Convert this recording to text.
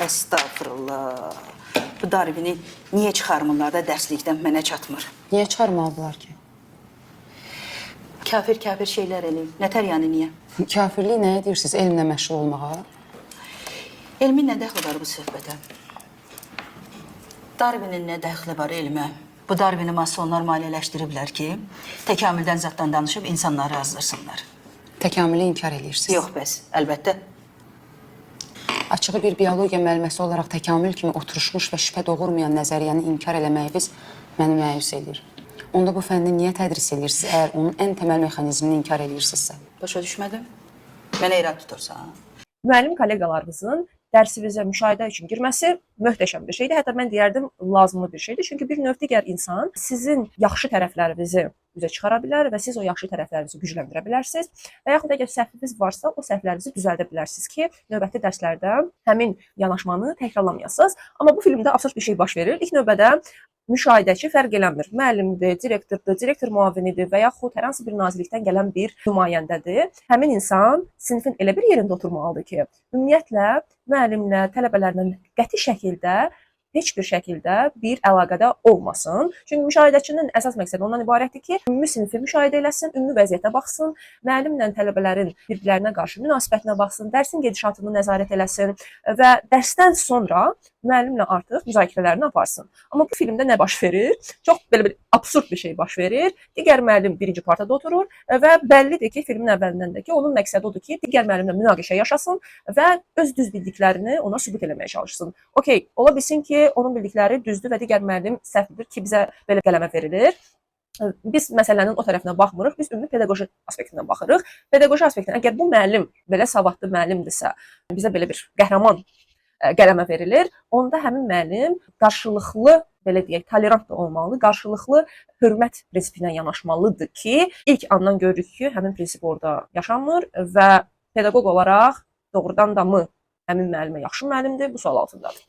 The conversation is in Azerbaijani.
Estağfurullah. Bu Darwini niye çıxarmırlar da dərslikdən mənə çatmır? Niyə çıxarmalıdırlar ki? Kafir şeylər eləyim. Nətər yəni niyə? Kafirlik nəyə deyirsiniz? Elmlə məşğul olmağa? Elmin nə dəxli var bu söhbətə? Darwinin nə dəxli var elmə? Bu Darwini masonlar maliyyələşdiriblər ki, təkamüldən zatdan danışıb insanları azdırsınlar. Təkamülü inkar edirsiniz. Yox bəs, əlbəttə. Açığı bir biologiya müəlliməsi olaraq təkamül kimi oturuşmuş və şübhə doğurmayan nəzəriyyəni inkar eləməyiniz məni məyus edir. Onda bu fənni niyə tədris edirsiniz, əgər onun ən təməl mexanizmini inkar edirsinizsə? Başa düşmədim. Mənə irad tutursan. Müəllim kolleqalarınızın dərsinizə müşahidə üçün girməsi möhtəşəm bir şeydir. Hətta mən deyərdim, lazımlı bir şeydir. Çünki bir növ digər insan sizin yaxşı tərəflərinizi üzə çıxara bilər və siz o yaxşı tərəflərinizi gücləndirə bilərsiniz. Və yaxud əgər səhviniz varsa, o səhvlərinizi düzəldə bilərsiniz ki, növbəti dərslərdə həmin yanaşmanı təkrarlamayasınız. Amma bu filmdə absurd bir şey baş verir. İlk növbədə müşahidəçi fərq eləmir. Müəllimdir, direktordur, direktor müavinidir və yaxud hər hansı bir nazirlikdən gələn bir nümayəndədir. Həmin insan sinifin elə bir yerində oturmalıdır ki, ümumiyyətlə müəllimlə, tələbələrlə qəti şəkildə heç bir şəkildə bir əlaqədə olmasın. Çünki müşahidəçinin əsas məqsədi ondan ibarətdir ki, ümumi sinifi müşahidə eləsin, ümumi vəziyyətə baxsın, müəllimlə tələbələrin bir-birlərinə qarşı münasibətinə baxsın, dərsin gedişatını nəzarət eləsin və dərsdən sonra müəllimlə artıq müzakirələrini aparsın. Amma bu filmdə nə baş verir? Çox belə bir absurd bir şey baş verir. Digər müəllim birinci partada oturur və bəllidir ki, filmin əvvəlindən də ki, onun məqsədi odur ki, digər müəllimlə münaqişə yaşasın və öz düz bildiklərini ona sübut eləməyə çalışsın. Okey, ola bilsin ki, onun bildikləri düzdür və digər müəllim səhvdir ki, bizə belə qələmə verilir. Biz məsələnin o tərəfinə baxmırıq, biz ümumi pedaqoji aspektindən baxırıq. Pedaqoji aspektindən, əgər bu müəllim belə savadlı müəllimdirsə, bizə belə bir qəhrəman qələmə verilir, onda həmin müəllim qarşılıqlı, belə deyək, tolerant da olmalı, qarşılıqlı hörmət prinsipi ilə yanaşmalıdır ki, ilk andan görürük ki, həmin prinsip orada yaşanmır və pedaqoq olaraq doğrudan da mı həmin müəllimə yaxşı müəllimdir, bu sual altındadır.